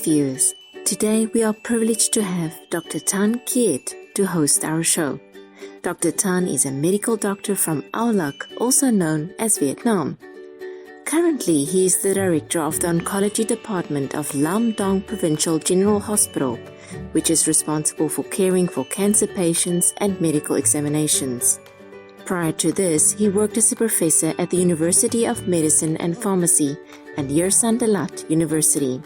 viewers. Today we are privileged to have Dr. Tan Kiet to host our show. Dr. Tan is a medical doctor from Ao Lak, also known as Vietnam. Currently, he is the director of the oncology department of Lam Dong Provincial General Hospital, which is responsible for caring for cancer patients and medical examinations. Prior to this, he worked as a professor at the University of Medicine and Pharmacy and Yersan Dalat University.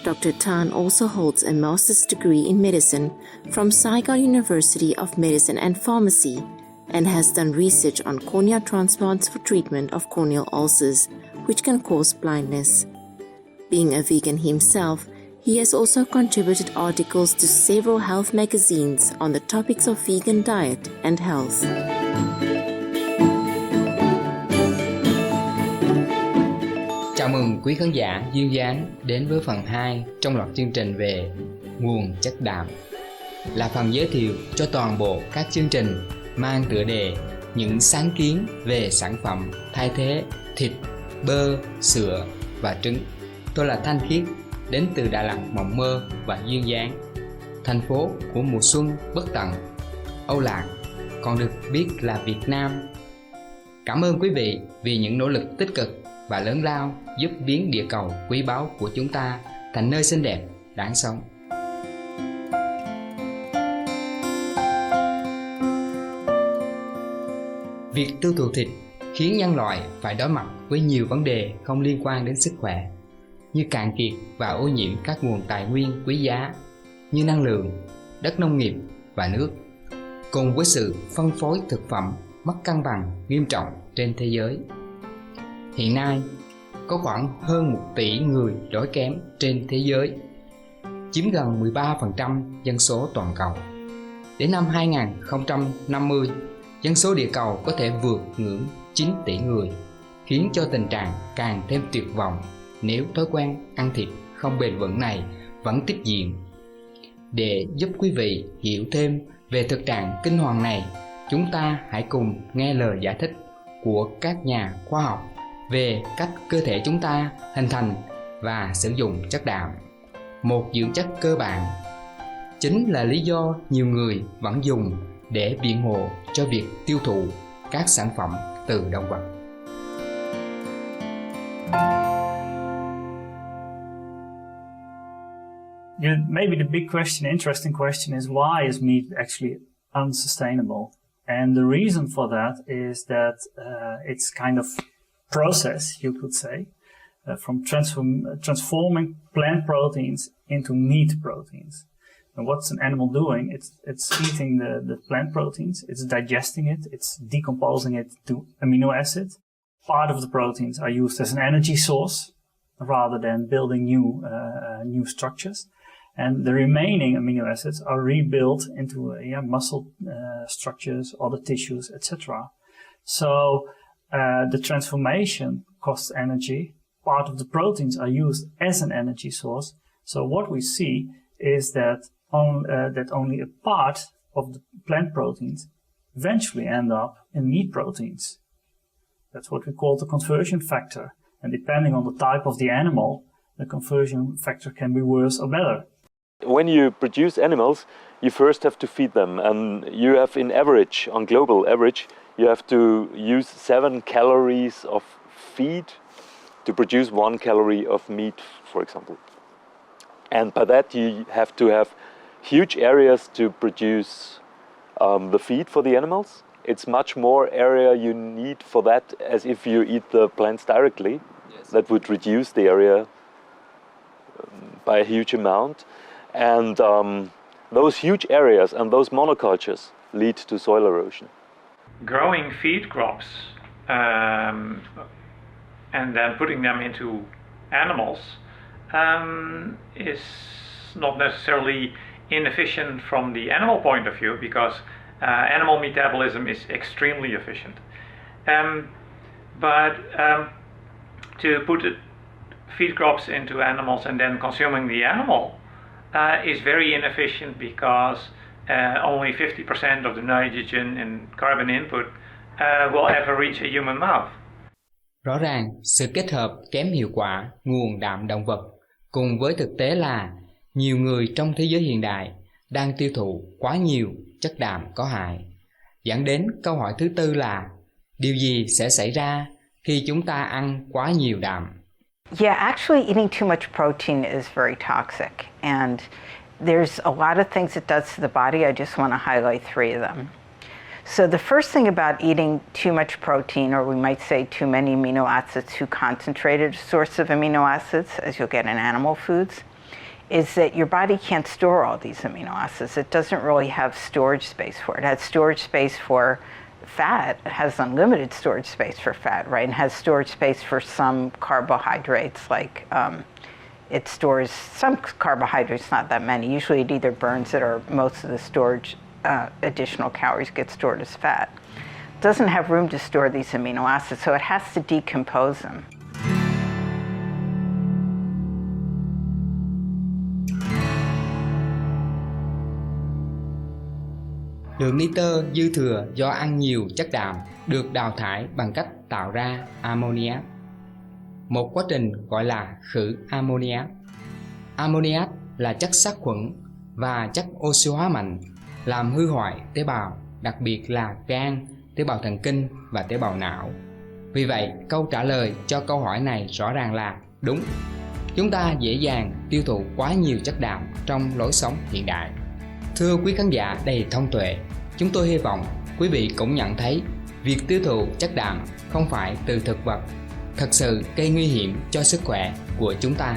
Dr. Tan also holds a master's degree in medicine from Saigon University of Medicine and Pharmacy and has done research on cornea transplants for treatment of corneal ulcers, which can cause blindness. Being a vegan himself, he has also contributed articles to several health magazines on the topics of vegan diet and health. Chào mừng quý khán giả duyên dáng đến với phần 2 trong loạt chương trình về nguồn chất đạm, là phần giới thiệu cho toàn bộ các chương trình mang tựa đề những sáng kiến về sản phẩm thay thế thịt, bơ, sữa và trứng. Tôi là Thanh Khiết, đến từ Đà Lạt mộng mơ và duyên dáng, thành phố của mùa xuân bất tận, Âu Lạc, còn được biết là Việt Nam. Cảm ơn quý vị vì những nỗ lực tích cực và lớn lao giúp biến địa cầu quý báu của chúng ta thành nơi xinh đẹp, đáng sống. Việc tiêu thụ thịt khiến nhân loại phải đối mặt với nhiều vấn đề không liên quan đến sức khỏe, như cạn kiệt và ô nhiễm các nguồn tài nguyên quý giá như năng lượng, đất nông nghiệp và nước, cùng với sự phân phối thực phẩm mất cân bằng nghiêm trọng trên thế giới. Hiện nay, có khoảng hơn 1 tỷ người đói kém trên thế giới, chiếm gần 13% dân số toàn cầu. Đến năm 2050, dân số địa cầu có thể vượt ngưỡng 9 tỷ người, khiến cho tình trạng càng thêm tuyệt vọng nếu thói quen ăn thịt không bền vững này vẫn tiếp diễn. Để giúp quý vị hiểu thêm về thực trạng kinh hoàng này, chúng ta hãy cùng nghe lời giải thích của các nhà khoa học về cách cơ thể chúng ta hình thành và sử dụng chất đạm, một dưỡng chất cơ bản, chính là lý do nhiều người vẫn dùng để biện hộ cho việc tiêu thụ các sản phẩm từ động vật. Maybe the big question, interesting question, is why is meat actually unsustainable? And the reason for that is that it's kind of process, you could say, from transforming plant proteins into meat proteins. And what's an animal doing? It's eating the plant proteins, it's digesting it, it's decomposing it to amino acids. Part of the proteins are used as an energy source rather than building new structures. And the remaining amino acids are rebuilt into muscle structures, other tissues, etc. So the transformation costs energy. Part of the proteins are used as an energy source. So what we see is that only a part of the plant proteins eventually end up in meat proteins. That's what we call the conversion factor. And depending on the type of the animal, the conversion factor can be worse or better. When you produce animals, you first have to feed them, and you have in average, on global average, you have to use 7 calories of feed to produce 1 calorie of meat, for example. And by that you have to have huge areas to produce the feed for the animals. It's much more area you need for that as if you eat the plants directly. Yes. That would reduce the area by a huge amount. And those huge areas and those monocultures lead to soil erosion. Growing feed crops and then putting them into animals is not necessarily inefficient from the animal point of view, because animal metabolism is extremely efficient. But to put feed crops into animals and then consuming the animal is very inefficient, because only 50% of the nitrogen and carbon input will ever reach a human mouth. Rõ ràng, sự kết hợp kém hiệu quả nguồn đạm động vật cùng với thực tế là nhiều người trong thế giới hiện đại đang tiêu thụ quá nhiều chất đạm có hại, dẫn đến câu hỏi thứ tư là điều gì sẽ xảy ra khi chúng ta ăn quá nhiều đạm? Yeah, actually eating too much protein is very toxic, and there's a lot of things it does to the body. I just want to highlight 3 of them. So the first thing about eating too much protein, or we might say too many amino acids, too concentrated a source of amino acids, as you'll get in animal foods, is that your body can't store all these amino acids. It doesn't really have storage space for it. It has storage space for fat. It has unlimited storage space for fat, right? And has storage space for some carbohydrates, like it stores some carbohydrates, not that many. Usually it either burns it or most of the storage additional calories get stored as fat. It doesn't have room to store these amino acids, so it has to decompose them. Lượng nitơ dư thừa do ăn nhiều chất đạm được đào thải bằng cách tạo ra ammoniac. Một quá trình gọi là khử ammoniac. Ammoniac là chất sát khuẩn và chất oxy hóa mạnh, làm hư hoại tế bào, đặc biệt là gan, tế bào thần kinh và tế bào não. Vì vậy, câu trả lời cho câu hỏi này rõ ràng là đúng. Chúng ta dễ dàng tiêu thụ quá nhiều chất đạm trong lối sống hiện đại. Thưa quý khán giả đầy thông tuệ, chúng tôi hy vọng quý vị cũng nhận thấy việc tiêu thụ chất đạm không phải từ thực vật thật sự gây nguy hiểm cho sức khỏe của chúng ta.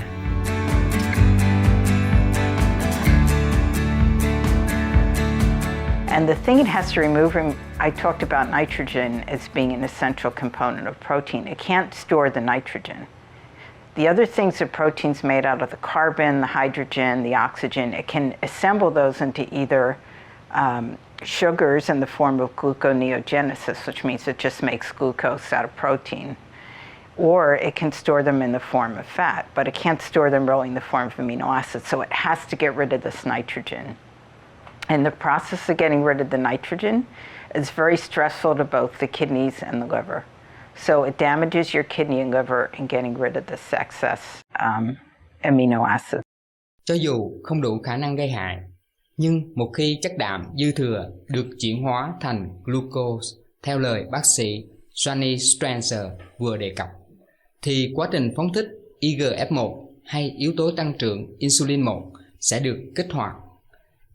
And the thing it has to remove, I talked about nitrogen as being an essential component of protein. It can't store the nitrogen. The other things that protein's made out of, the carbon, the hydrogen, the oxygen, it can assemble those into either sugars in the form of gluconeogenesis, which means it just makes glucose out of protein, or it can store them in the form of fat, but it can't store them really in the form of amino acids, so it has to get rid of this nitrogen. And the process of getting rid of the nitrogen is very stressful to both the kidneys and the liver. So it damages your kidney and liver in getting rid of this excess amino acids. Cho dù không đủ khả năng gây hại, nhưng một khi chất đạm dư thừa được chuyển hóa thành glucose theo lời bác sĩ Johnny Strancer vừa đề cập, thì quá trình phóng thích IGF-1 hay yếu tố tăng trưởng insulin 1 sẽ được kích hoạt.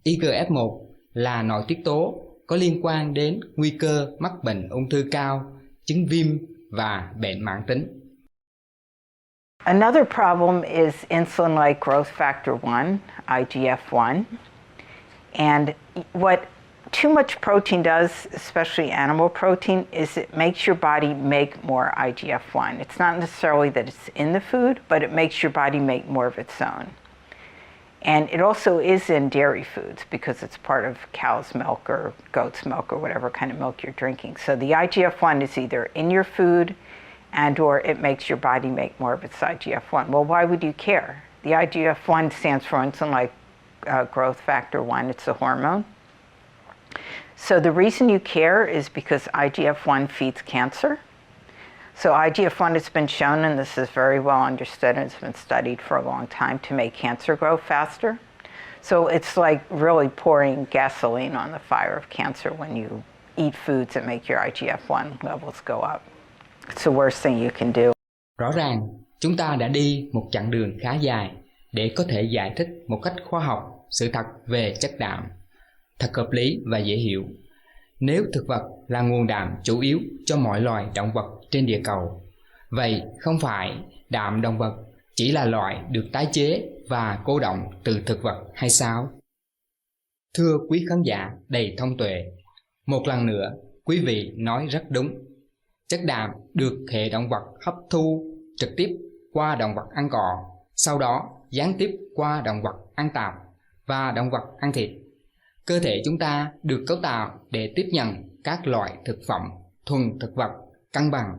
IGF-1 là nội tiết tố có liên quan đến nguy cơ mắc bệnh ung thư cao, chứng viêm và bệnh mãn tính. Another problem is insulin-like growth factor 1, IGF-1. And what too much protein does, especially animal protein, is it makes your body make more IGF-1. It's not necessarily that it's in the food, but it makes your body make more of its own. And it also is in dairy foods because it's part of cow's milk or goat's milk or whatever kind of milk you're drinking. So the IGF-1 is either in your food and or it makes your body make more of its IGF-1. Well, why would you care? The IGF-1 stands for insulin-like growth factor 1. It's a hormone. So the reason you care is because IGF-1 feeds cancer. So IGF-1 has been shown, and this is very well understood and it's been studied for a long time, to make cancer grow faster. So it's like really pouring gasoline on the fire of cancer when you eat foods that make your IGF-1 levels go up. It's the worst thing you can do. Rõ ràng, chúng ta đã đi một chặng đường khá dài để có thể giải thích một cách khoa học sự thật về chất đạm, thật hợp lý và dễ hiểu. Nếu thực vật là nguồn đạm chủ yếu cho mọi loài động vật trên địa cầu, vậy không phải đạm động vật chỉ là loại được tái chế và cô đọng từ thực vật hay sao? Thưa quý khán giả đầy thông tuệ, một lần nữa quý vị nói rất đúng. Chất đạm được hệ động vật hấp thu trực tiếp qua động vật ăn cỏ, sau đó gián tiếp qua động vật ăn tạp và động vật ăn thịt. Cơ thể chúng ta được cấu tạo để tiếp nhận các loại thực phẩm thuần thực vật cân bằng,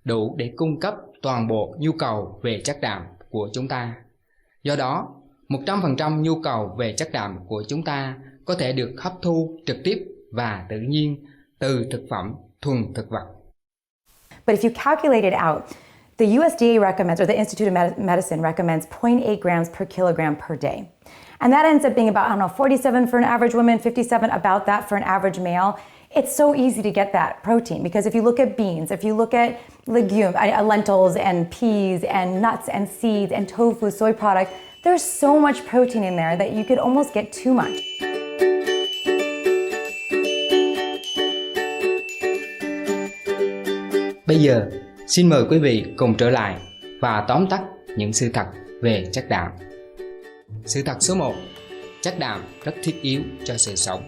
đủ để cung cấp toàn bộ nhu cầu về chất đạm của chúng ta. Do đó, 100% nhu cầu về chất đạm của chúng ta có thể được hấp thu trực tiếp và tự nhiên từ thực phẩm thuần thực vật. But if you calculate it out, The USDA recommends, or the Institute of Medicine recommends 0.8 grams per kilogram per day. And that ends up being about, 47 for an average woman, 57, about that for an average male. It's so easy to get that protein because if you look at beans, if you look at legumes, lentils and peas and nuts and seeds and tofu, soy products, there's so much protein in there that you could almost get too much. Bây giờ, xin mời quý vị cùng trở lại và tóm tắt những sự thật về chất đạm. Sự thật số 1, chất đạm rất thiết yếu cho sự sống.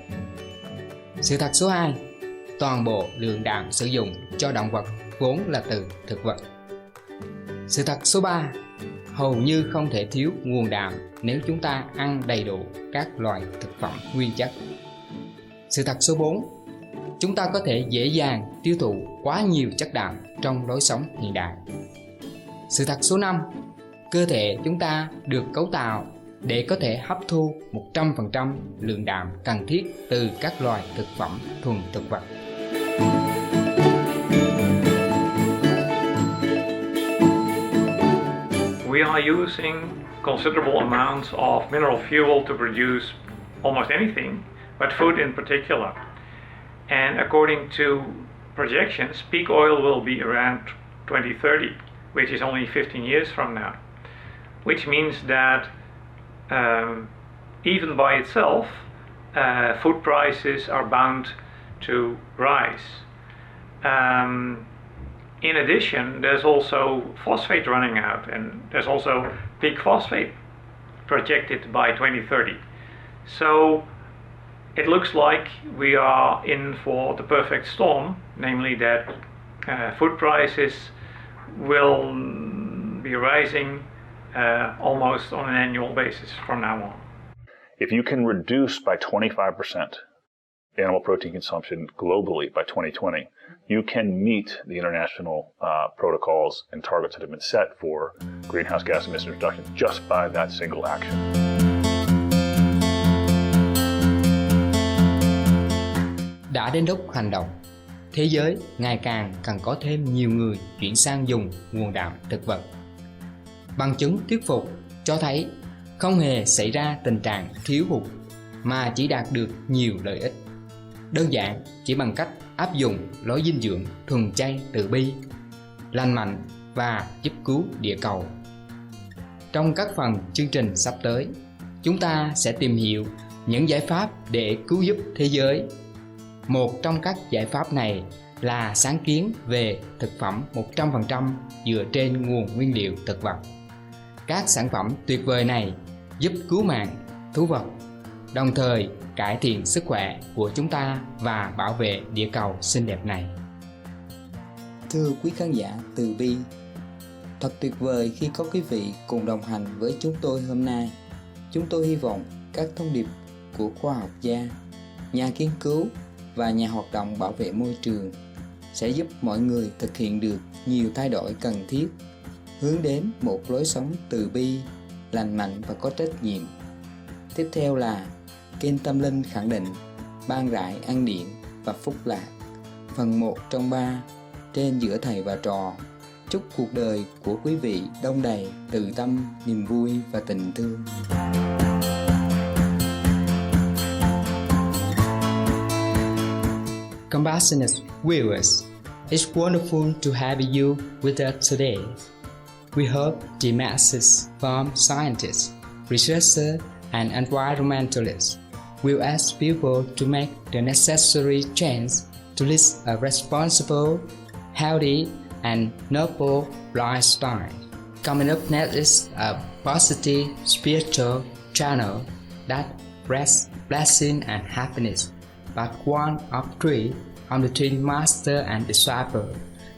Sự thật số 2, toàn bộ lượng đạm sử dụng cho động vật vốn là từ thực vật. Sự thật số 3, hầu như không thể thiếu nguồn đạm nếu chúng ta ăn đầy đủ các loại thực phẩm nguyên chất. Sự thật số 4, chúng ta có thể dễ dàng tiêu thụ quá nhiều chất đạm trong lối sống hiện đại. Sự thật số 5, cơ thể chúng ta được cấu tạo để có thể hấp thu 100% lượng đạm cần thiết từ các loài thực phẩm thuần thực vật. We are using considerable amounts of mineral fuel to produce almost anything, but food in particular. And according to projections, peak oil will be around 2030, which is only 15 years from now. Which means that even by itself, food prices are bound to rise. In addition, there's also phosphate running out, and there's also peak phosphate projected by 2030. So it looks like we are in for the perfect storm, namely that food prices will be rising almost on an annual basis from now on. If you can reduce by 25% animal protein consumption globally by 2020, you can meet the international protocols and targets that have been set for greenhouse gas emission reduction just by that single action. Đã đến lúc hành động. Thế giới ngày càng cần có thêm nhiều người chuyển sang dùng nguồn đạm thực vật. Bằng chứng thuyết phục cho thấy không hề xảy ra tình trạng thiếu hụt mà chỉ đạt được nhiều lợi ích. Đơn giản chỉ bằng cách áp dụng lối dinh dưỡng thuần chay từ bi, lành mạnh và giúp cứu địa cầu. Trong các phần chương trình sắp tới, chúng ta sẽ tìm hiểu những giải pháp để cứu giúp thế giới. Một trong các giải pháp này là sáng kiến về thực phẩm 100% dựa trên nguồn nguyên liệu thực vật. Các sản phẩm tuyệt vời này giúp cứu mạng thú vật, đồng thời cải thiện sức khỏe của chúng ta và bảo vệ địa cầu xinh đẹp này. Thưa quý khán giả từ bi, thật tuyệt vời khi có quý vị cùng đồng hành với chúng tôi hôm nay. Chúng tôi hy vọng các thông điệp của khoa học gia, nhà nghiên cứu và nhà hoạt động bảo vệ môi trường sẽ giúp mọi người thực hiện được nhiều thay đổi cần thiết, hướng đến một lối sống từ bi, lành mạnh và có trách nhiệm. Tiếp theo là kênh Tâm Linh khẳng định ban rải ăn điện và phúc lạc, phần 1 trong 3 trên giữa thầy và trò. Chúc cuộc đời của quý vị đông đầy từ tâm, niềm vui và tình thương. Compassionate viewers, it's wonderful to have you with us today. We hope Demystifying scientists, researchers, and environmentalists will ask people to make the necessary change to lead a responsible, healthy, and noble lifestyle. Coming up next is a positive spiritual channel that brings blessing and happiness, but one of three on the three master and disciple.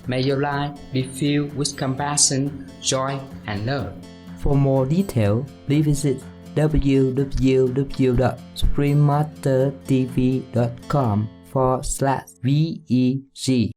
May your life be filled with compassion, joy, and love. For more detail, please visit www.suprememastertv.com/VEG.